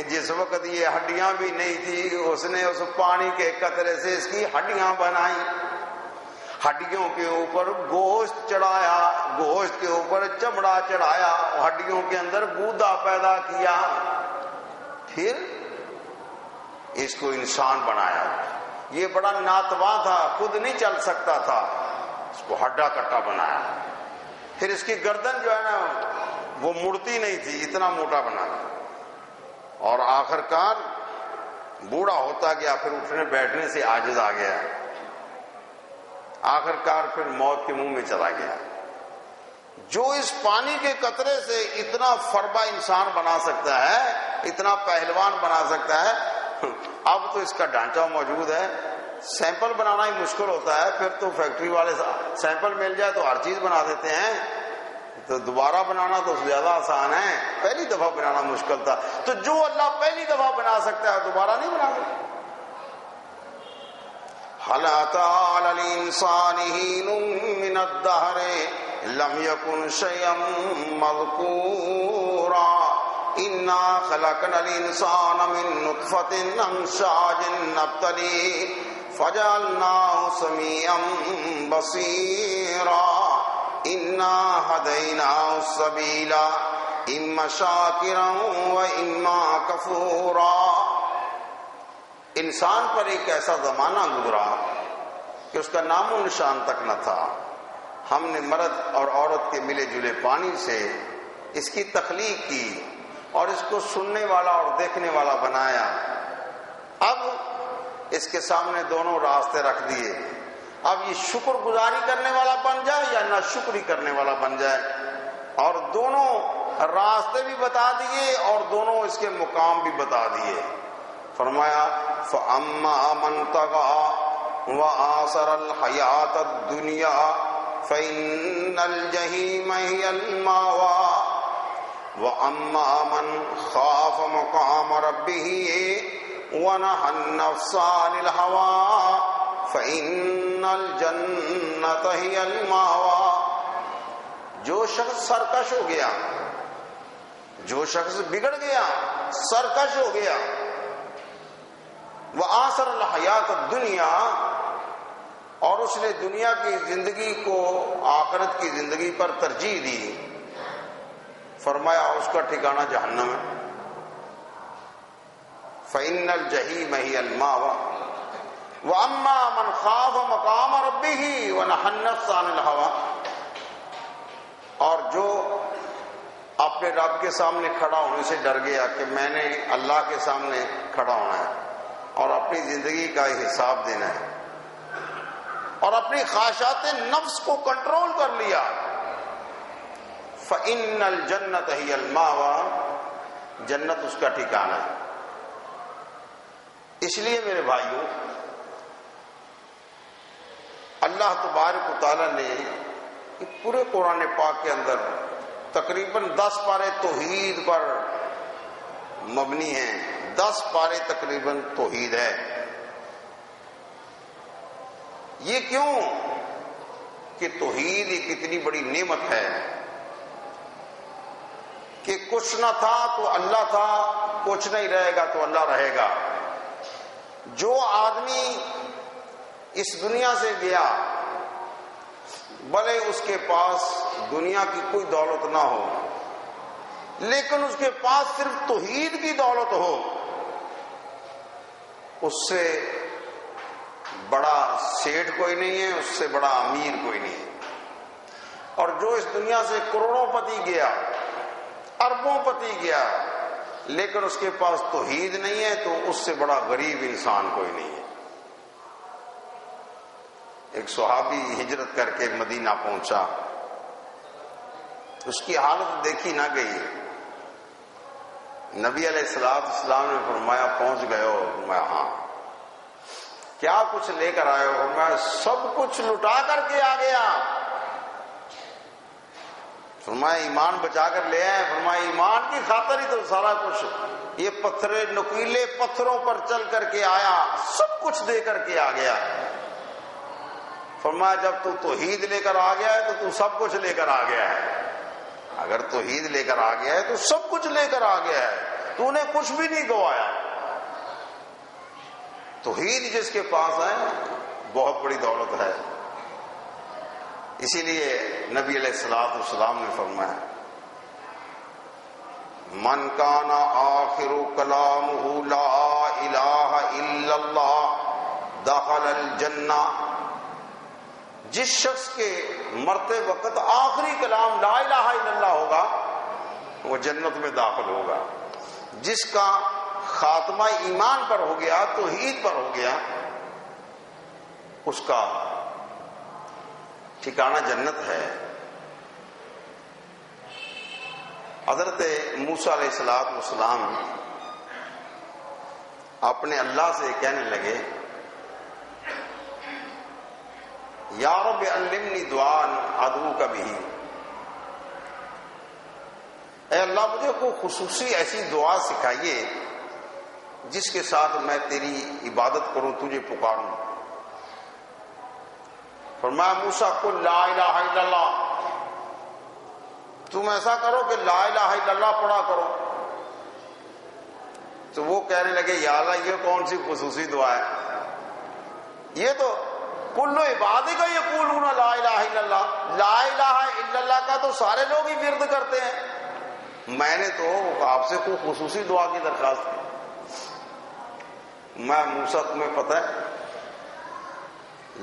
جس وقت یہ ہڈیاں بھی نہیں تھی، اس نے اس پانی کے قطرے سے اس کی ہڈیاں بنائی، ہڈیوں کے اوپر گوشت چڑھایا، گوشت کے اوپر چمڑا چڑھایا، ہڈیوں کے اندر گودا پیدا کیا، پھر اس کو انسان بنایا۔ یہ بڑا ناتواں تھا، خود نہیں چل سکتا تھا، اس کو ہڈا کٹا بنایا، پھر اس کی گردن جو ہے نا وہ مڑتی نہیں تھی، اتنا موٹا بنایا، اور آخر کار بوڑھا ہوتا گیا، پھر اٹھنے بیٹھنے سے عاجز آ گیا، آخر کار پھر موت کے منہ میں چلا گیا۔ جو اس پانی کے قطرے سے اتنا فربا انسان بنا سکتا ہے، اتنا پہلوان بنا سکتا ہے، اب تو اس کا ڈھانچہ موجود ہے، سیمپل بنانا ہی مشکل ہوتا ہے، پھر تو فیکٹری والے سیمپل مل جائے تو ہر چیز بنا دیتے ہیں، تو دوبارہ بنانا تو زیادہ آسان ہے، پہلی دفعہ بنانا مشکل تھا، تو جو اللہ پہلی دفعہ بنا سکتا ہے دوبارہ نہیں بنا سکتا۔ هل أتى على الإنسان حين من الدهر لم يكن شيئا مذكورا إنا خلقنا الإنسان من نطفة أمشاج نبتليه فجعلناه سميعا بصيرا إنا هديناه السبيل إما شاكرا وإما كفورا۔ انسان پر ایک ایسا زمانہ گزرا کہ اس کا نام و نشان تک نہ تھا، ہم نے مرد اور عورت کے ملے جلے پانی سے اس کی تخلیق کی اور اس کو سننے والا اور دیکھنے والا بنایا، اب اس کے سامنے دونوں راستے رکھ دیے، اب یہ شکر گزاری کرنے والا بن جائے یا نہ شکری کرنے والا بن جائے، اور دونوں راستے بھی بتا دیے اور دونوں اس کے مقام بھی بتا دیے۔ فرمایا فَأَمَّا مَنْ طَغَىٰ وَآثَرَ الْحَيَاةَ الدُّنْيَا فَإِنَّ الْجَحِيمَ هِيَ الْمَأْوَىٰ وَأَمَّا مَنْ خَافَ مَقَامَ رَبِّهِ وَنَهَى النَّفْسَ عَنِ الْهَوَىٰ فَإِنَّ الْجَنَّةَ هِيَ الْمَأْوَىٰ۔ جو شخص سرکش ہو گیا، جو شخص بگڑ گیا، سرکش ہو گیا، وآثر الحیات الدنیا، اور اس نے دنیا کی زندگی کو آخرت کی زندگی پر ترجیح دی، فرمایا اس کا ٹھکانہ جہنم ہے۔ فإن الجحیم هی المأویٰ وأما من خاف مقام ربہ ونہى النفس عن الہویٰ، اور جو اپنے رب کے سامنے کھڑا ہونے سے ڈر گیا کہ میں نے اللہ کے سامنے کھڑا ہونا ہے اور اپنی زندگی کا حساب دینا ہے، اور اپنی خواہشات نفس کو کنٹرول کر لیا، فَإِنَّ الْجَنَّةَ هِيَ الْمَأْوَىٰ، جنت اس کا ٹھکانہ ہے۔ اس لیے میرے بھائیوں، اللہ تبارک و تعالیٰ نے پورے قرآن پاک کے اندر تقریباً 10 پارے توحید پر مبنی ہیں، 10 پارے تقریباً توحید ہے۔ یہ کیوں کہ توحید ایک اتنی بڑی نعمت ہے کہ کچھ نہ تھا تو اللہ تھا، کچھ نہیں رہے گا تو اللہ رہے گا۔ جو آدمی اس دنیا سے گیا، بھلے اس کے پاس دنیا کی کوئی دولت نہ ہو، لیکن اس کے پاس صرف توحید کی دولت ہو، اس سے بڑا سیٹھ کوئی نہیں ہے، اس سے بڑا امیر کوئی نہیں ہے۔ اور جو اس دنیا سے کروڑوں پتی گیا، اربوں پتی گیا، لیکن اس کے پاس توحید نہیں ہے، تو اس سے بڑا غریب انسان کوئی نہیں ہے۔ ایک صحابی ہجرت کر کے مدینہ پہنچا، اس کی حالت دیکھی نہ گئی، نبی علیہ السلام نے فرمایا پہنچ گئے ہو؟ فرمایا ہاں۔ کیا کچھ لے کر آئے ہو؟ فرمایا سب کچھ لٹا کر کے آ گیا۔ فرمایا ایمان بچا کر لے آئے؟ فرمایا ایمان کی خاطر ہی تو سارا کچھ، یہ پتھر نکیلے پتھروں پر چل کر کے آیا، سب کچھ دے کر کے آ گیا۔ فرمایا جب تو توحید لے کر آ گیا ہے تو تو سب کچھ لے کر آ گیا ہے۔ اگر توحید لے کر آ گیا ہے تو سب کچھ لے کر آ گیا ہے، تو نے کچھ بھی نہیں گوایا۔ توحید جس کے پاس ہے بہت بڑی دولت ہے۔ اسی لیے نبی علیہ السلام نے فرمایا من کان آخر کلامہ لا الہ الا اللہ دخل الجنہ، جس شخص کے مرتے وقت آخری کلام لا الہ الا اللہ ہوگا وہ جنت میں داخل ہوگا۔ جس کا خاتمہ ایمان پر ہو گیا، توحید پر ہو گیا، اس کا ٹھکانہ جنت ہے۔ حضرت موسیٰ علیہ السلام اپنے اللہ سے کہنے لگے یا رب علمنی دعاء ادعوک بہ، اے اللہ مجھے کوئی خصوصی ایسی دعا سکھائیے جس کے ساتھ میں تیری عبادت کروں، تجھے پکاروں۔ فرمایا موسیٰ قل لا الہ الا اللہ، تم ایسا کرو کہ لا الہ الا اللہ پڑھا کرو۔ تو وہ کہنے لگے یا اللہ یہ کون سی خصوصی دعا ہے؟ یہ تو کل عبادک یقولون لا الہ الا اللہ، لا الہ الا اللہ کا تو سارے لوگ ہی ورد کرتے ہیں، میں نے تو آپ سے کوئی خصوصی دعا کی درخواست کی۔ میں موسیٰ تمہیں پتہ ہے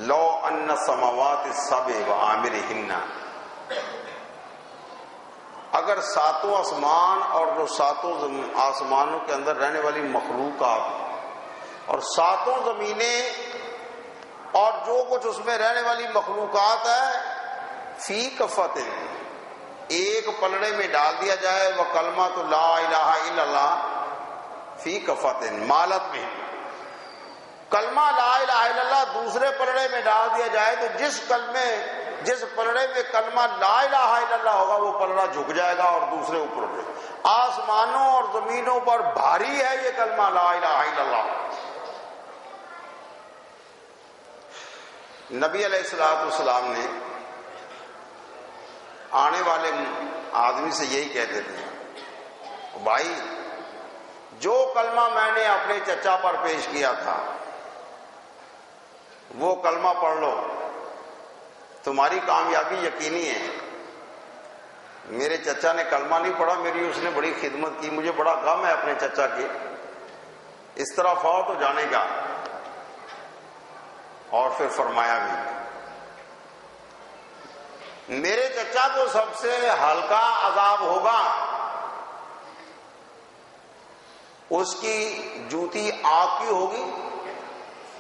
لو ان السماوات السبع وعامرہن، اگر ساتوں آسمان اور جو ساتوں آسمانوں کے اندر رہنے والی مخلوقات اور ساتوں زمینیں اور جو کچھ اس میں رہنے والی مخلوقات ہے فی کفت، ایک پلڑے میں ڈال دیا جائے، وہ کلمۃ لا الہ الا اللہ فی کفت مالت میں، کلمہ لا الہ الا اللہ دوسرے پلڑے میں ڈال دیا جائے تو جس پلڑے میں کلمہ لا الہ الا اللہ ہوگا وہ پلڑا جھک جائے گا اور دوسرے اوپر اٹھے۔ آسمانوں اور زمینوں پر بھاری ہے یہ کلمہ لا الہ الا اللہ۔ نبی علیہ السلام نے آنے والے آدمی سے یہی کہتے تھے بھائی جو کلمہ میں نے اپنے چچا پر پیش کیا تھا وہ کلمہ پڑھ لو، تمہاری کامیابی یقینی ہے۔ میرے چچا نے کلمہ نہیں پڑھا، میری اس نے بڑی خدمت کی، مجھے بڑا غم ہے اپنے چچا کی، اس طرح فوت ہو جانے کا۔ اور پھر فرمایا بھی میرے چچا کو سب سے ہلکا عذاب ہوگا، اس کی جوتی آگ کی ہوگی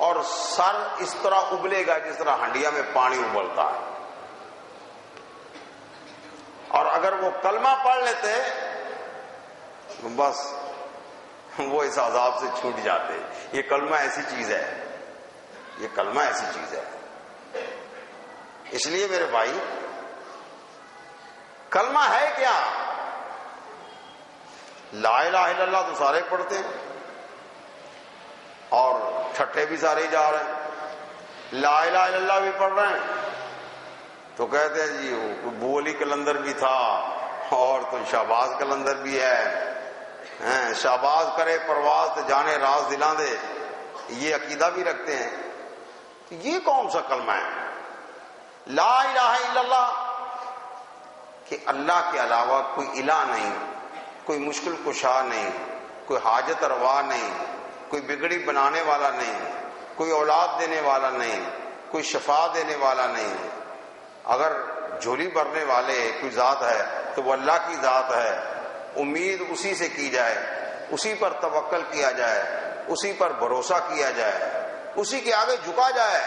اور سر اس طرح ابلے گا جس طرح ہنڈیا میں پانی ابلتا ہے، اور اگر وہ کلمہ پڑھ لیتے بس وہ اس عذاب سے چھوٹ جاتے۔ یہ کلمہ ایسی چیز ہے، یہ کلمہ ایسی چیز ہے۔ اس لیے میرے بھائی کلمہ ہے کیا؟ لا الہ الا اللہ تو سارے پڑھتے ہیں اور ٹھٹھے بھی سارے جا رہے ہیں، لا الہ الا اللہ بھی پڑھ رہے ہیں تو کہتے ہیں جی وہ بو علی کلندر بھی تھا اور تو شہباز کلندر بھی ہے، شہباز کرے پرواز تو جانے راز دلاں دے، یہ عقیدہ بھی رکھتے ہیں۔ یہ کون سا کلمہ ہے؟ لا الہ الا اللہ کہ اللہ کے علاوہ کوئی الہ نہیں، کوئی مشکل کشا نہیں، کوئی حاجت روا نہیں، کوئی بگڑی بنانے والا نہیں، کوئی اولاد دینے والا نہیں، کوئی شفا دینے والا نہیں۔ اگر جھولی بھرنے والے کوئی ذات ہے تو وہ اللہ کی ذات ہے، امید اسی سے کی جائے، اسی پر توکل کیا جائے، اسی پر بھروسہ کیا جائے، اسی کے آگے جھکا جائے،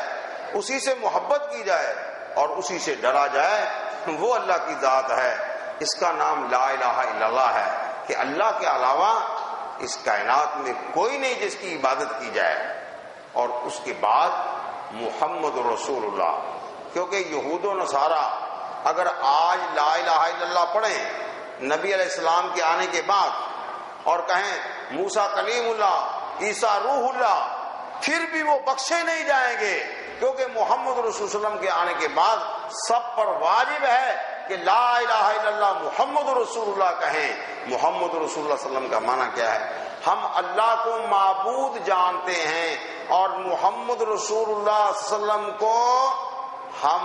اسی سے محبت کی جائے اور اسی سے ڈرا جائے، وہ اللہ کی ذات ہے۔ اس کا نام لا الہ الا اللہ ہے کہ اللہ کے علاوہ اس کائنات میں کوئی نہیں جس کی عبادت کی جائے، اور اس کے بعد محمد رسول اللہ. کیونکہ یہود و نصارہ اگر آج لا الہ الا اللہ پڑھیں نبی علیہ السلام کے آنے کے بعد اور کہیں موسیٰ کلیم اللہ، عیسیٰ روح اللہ، پھر بھی وہ بخشے نہیں جائیں گے، کیونکہ محمد رسول اللہ وسلم کے آنے کے بعد سب پر واجب ہے کہ لا الہ الا اللہ محمد رسول اللہ کہیں. محمد رسول اللہ صلی اللہ علیہ وسلم کا معنی کیا ہے؟ ہم اللہ کو معبود جانتے ہیں اور محمد رسول اللہ صلی اللہ علیہ وسلم کو ہم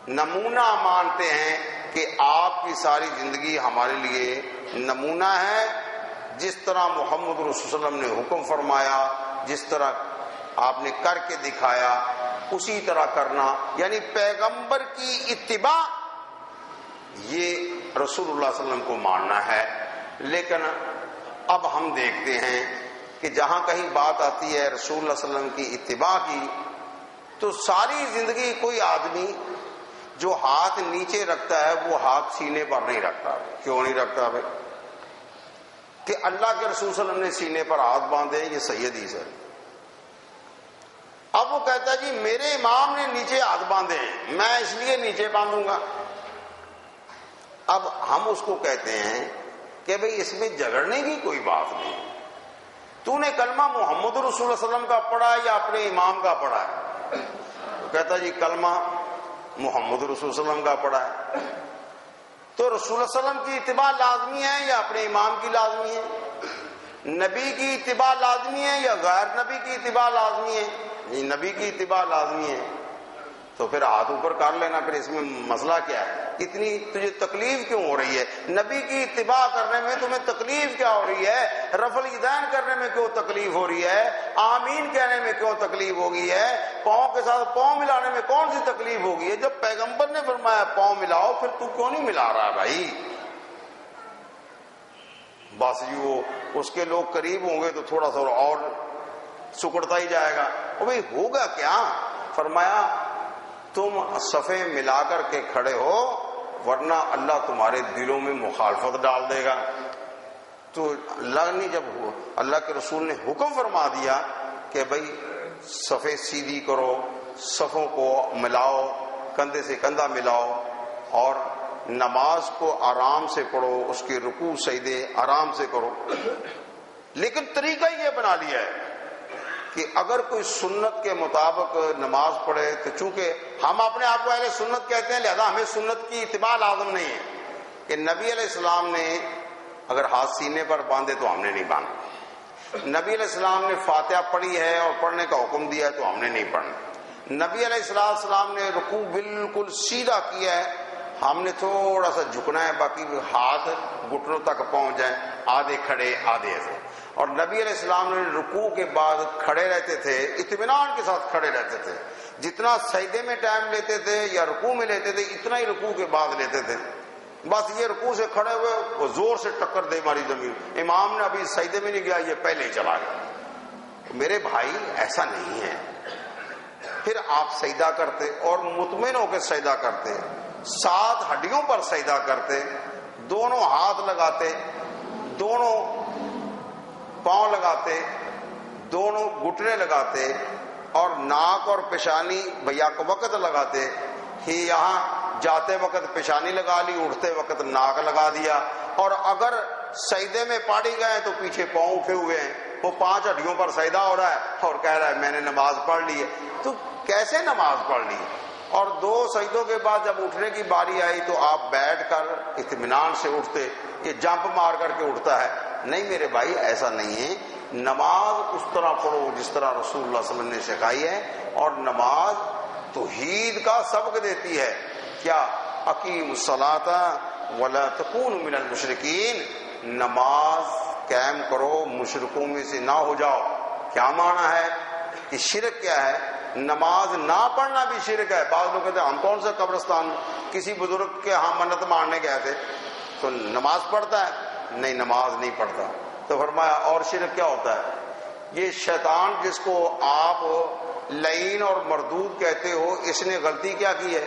نمونہ مانتے ہیں کہ آپ کی ساری زندگی ہمارے لیے نمونہ ہے. جس طرح محمد رسول صلی اللہ علیہ وسلم نے حکم فرمایا، جس طرح آپ نے کر کے دکھایا، اسی طرح کرنا، یعنی پیغمبر کی اتباع، یہ رسول اللہ صلی اللہ علیہ وسلم کو ماننا ہے. لیکن اب ہم دیکھتے ہیں کہ جہاں کہیں بات آتی ہے رسول اللہ صلی اللہ علیہ وسلم کی اتباع کی، تو ساری زندگی کوئی آدمی جو ہاتھ نیچے رکھتا ہے وہ ہاتھ سینے پر نہیں رکھتا. کیوں نہیں رکھتا بھائی؟ کہ اللہ کے رسول صلی اللہ علیہ وسلم نے سینے پر ہاتھ باندھے، یہ صحیح حدیث ہے. اب وہ کہتا ہے جی میرے امام نے نیچے ہاتھ باندھے ہیں، میں اس لیے نیچے باندھوں گا. اب ہم اس کو کہتے ہیں کہ بھئی اس میں جھگڑنے کی کوئی بات نہیں. تو نے کلمہ محمد رسول اللہ صلی اللہ علیہ وسلم کا پڑھا ہے یا اپنے امام کا پڑھا ہے؟ وہ کہتا جی کلمہ محمد رسول صلی اللہ علیہ وسلم کا پڑھا ہے. تو رسول اللہ صلی اللہ علیہ وسلم کی اتباع لازمی ہے یا اپنے امام کی لازمی ہے؟ نبی کی اتباع لازمی ہے یا غیر نبی کی اتباع لازمی ہے؟ نبی کی اتباع لازمی ہے. تو پھر ہاتھ اوپر کر لینا، پھر اس میں مسئلہ کیا ہے؟ اتنی تجھے تکلیف کیوں ہو رہی ہے؟ نبی کی اتباع کرنے میں تمہیں تکلیف کیا ہو رہی ہے؟ رفع الیدین کرنے میں کیوں تکلیف ہو رہی ہے؟ آمین کہنے میں کیوں تکلیف ہو گئی ہے؟ پاؤں کے ساتھ پاؤں ملانے میں کون سی تکلیف ہو گئی ہے؟ جب پیغمبر نے فرمایا پاؤں ملاؤ، پھر تو کیوں نہیں ملا رہا بھائی؟ بس وہ اس کے لوگ قریب ہوں گے تو تھوڑا سا اور سکڑتا ہی جائے گا. بھائی ہوگا کیا؟ فرمایا تم صفے ملا کر کے کھڑے ہو، ورنہ اللہ تمہارے دلوں میں مخالفت ڈال دے گا. تو اللہ نے جب اللہ کے رسول نے حکم فرما دیا کہ بھائی صفے سیدھی کرو، صفوں کو ملاؤ، کندھے سے کندھا ملاؤ، اور نماز کو آرام سے پڑھو، اس کے رکوع سجدے آرام سے کرو. لیکن طریقہ یہ بنا لیا ہے کہ اگر کوئی سنت کے مطابق نماز پڑھے تو چونکہ ہم اپنے آپ کو اہل سنت کہتے ہیں، لہذا ہمیں سنت کی اتباع لازم نہیں ہے کہ نبی علیہ السلام نے اگر ہاتھ سینے پر باندھے تو ہم نے نہیں باندھا. نبی علیہ السلام نے فاتحہ پڑھی ہے اور پڑھنے کا حکم دیا ہے تو ہم نے نہیں پڑھنا. نبی علیہ السلام نے رکوع بالکل سیدھا کیا ہے، ہم نے تھوڑا سا جھکنا ہے، باقی ہاتھ گھٹنوں تک پہنچ جائیں، آدھے کھڑے آدھے ایسے. اور نبی علیہ السلام نے رکوع کے بعد کھڑے رہتے تھے، اطمینان کے ساتھ کھڑے رہتے تھے. جتنا سجدے میں ٹائم لیتے تھے یا رکوع میں لیتے تھے اتنا ہی رکوع کے بعد لیتے تھے. بس یہ رکوع سے کھڑے ہوئے وہ زور سے ٹکر دے ماری زمین، امام نے ابھی سجدے میں نہیں گیا، یہ پہلے ہی چلا گیا. میرے بھائی ایسا نہیں ہے. پھر آپ سجدہ کرتے اور مطمئن ہو کے سجدہ کرتے، 7 ہڈیوں پر سجدہ کرتے، دونوں ہاتھ لگاتے، دونوں پاؤں لگاتے، دونوں گھٹنے لگاتے، اور ناک اور پیشانی بیک وقت لگاتے. ہی یہاں جاتے وقت پیشانی لگا لی، اٹھتے وقت ناک لگا دیا. اور اگر سجدے میں پاڑی گئے تو پیچھے پاؤں اٹھے ہوئے ہیں، وہ 5 ہڈیوں پر سجدہ ہو رہا ہے اور کہہ رہا ہے میں نے نماز پڑھ لی ہے. تو کیسے نماز پڑھ لی؟ اور 2 سجدوں کے بعد جب اٹھنے کی باری آئی تو آپ بیٹھ کر اطمینان سے اٹھتے. یہ جمپ مار کر کے اٹھتا ہے. نہیں میرے بھائی ایسا نہیں ہے. نماز اس طرح پڑھو جس طرح رسول اللہ صلی اللہ علیہ وسلم نے سکھائی ہے. اور نماز توحید کا سبق دیتی ہے. کیا؟ اقیم الصلاۃ ولا تکونوا من المشرکین. نماز قائم کرو، مشرکوں میں سے نہ ہو جاؤ. کیا معنی ہے کہ شرک کیا ہے؟ نماز نہ پڑھنا بھی شرک ہے. بعض لوگ کہتے ہیں ہم کون سا قبرستان کسی بزرگ کے ہاں منت ماننے گئے تھے تو نماز پڑھتا ہے؟ نہیں نماز نہیں پڑھتا. تو فرمایا اور شرک کیا ہوتا ہے؟ یہ شیطان جس کو آپ لعین اور مردود کہتے ہو، اس نے غلطی کیا کی ہے؟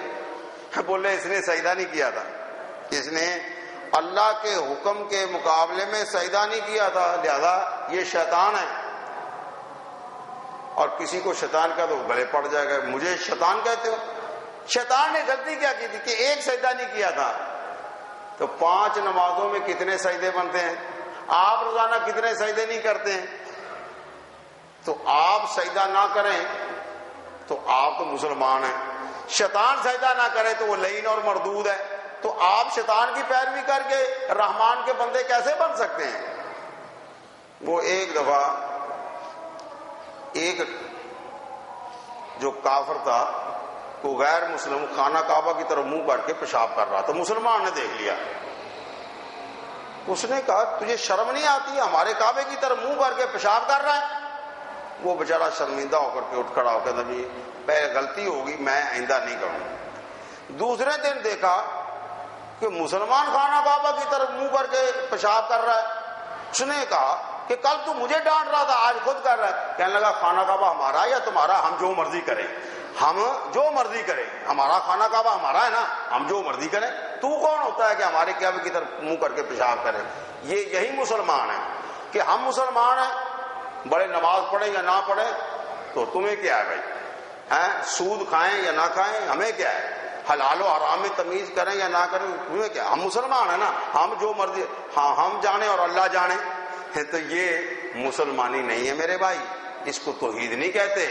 بولے اس نے سجدہ نہیں کیا تھا، اس نے اللہ کے حکم کے مقابلے میں سجدہ نہیں کیا تھا، لہذا یہ شیطان ہے، اور کسی کو شیطان کا تو گلے پڑ جائے گا، مجھے شیطان کہتے ہو؟ شیطان نے غلطی کیا کی تھی کہ ایک سجدہ نہیں کیا تھا. تو 5 نمازوں میں کتنے سجدے بنتے ہیں؟ آپ روزانہ کتنے سجدے نہیں کرتے ہیں؟ تو آپ سجدہ نہ کریں تو آپ تو مسلمان ہیں، شیطان سجدہ نہ کرے تو وہ لعین اور مردود ہے. تو آپ شیطان کی پیروی کر کے رحمان کے بندے کیسے بن سکتے ہیں؟ وہ ایک دفعہ ایک جو کافر تھا، وہ غیر مسلم خانہ کعبہ کی طرف منہ کر کے پیشاب کر رہا تھا، مسلمان نے دیکھ لیا. اس نے کہا تجھے شرم نہیں آتی، ہمارے کعبے کی طرف منہ کر کے پیشاب کر رہا ہے؟ وہ بیچارہ شرمندہ ہو کر کے اٹھ کھڑا ہو کے نبی پہلے غلطی ہوگی، میں آئندہ نہیں کروں. دوسرے دن دیکھا کہ مسلمان خانہ کعبہ کی طرف منہ کر کے پیشاب کر رہا ہے. اس نے کہا کہ کل تو مجھے ڈانٹ رہا تھا، آج خود کر رہا ہے. کہنے لگا خانہ کعبہ ہمارا یا تمہارا؟ ہم جو مرضی کریں، ہم جو مرضی کریں، ہمارا خانہ کعبہ ہمارا ہے نا، ہم جو مرضی کریں. تو کون ہوتا ہے کہ ہمارے کعبے کی طرف منہ کر کے پیشاب کرے؟ یہی مسلمان ہے کہ ہم مسلمان ہیں، بڑے نماز پڑھیں یا نہ پڑھیں تو تمہیں کیا ہے بھائی؟ سود کھائیں یا نہ کھائیں ہمیں کیا ہے؟ حلال و حرام میں تمیز کریں یا نہ کریں تمہیں کیا؟ ہم مسلمان ہیں نا، ہم جو مرضی، ہاں ہم جانے اور اللہ جانے. تو یہ مسلمانی نہیں ہے میرے بھائی، اس کو توحید نہیں کہتے.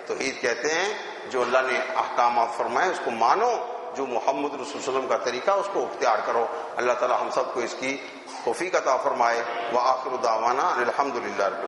توحید کہتے ہیں جو اللہ نے احکامات فرمائے اس کو مانو، جو محمد رسول اللہ علیہ وسلم کا طریقہ اس کو اختیار کرو. اللہ تعالی ہم سب کو اس کی توفیق عطا فرمائے. وآخر دعوانا الحمدللہ.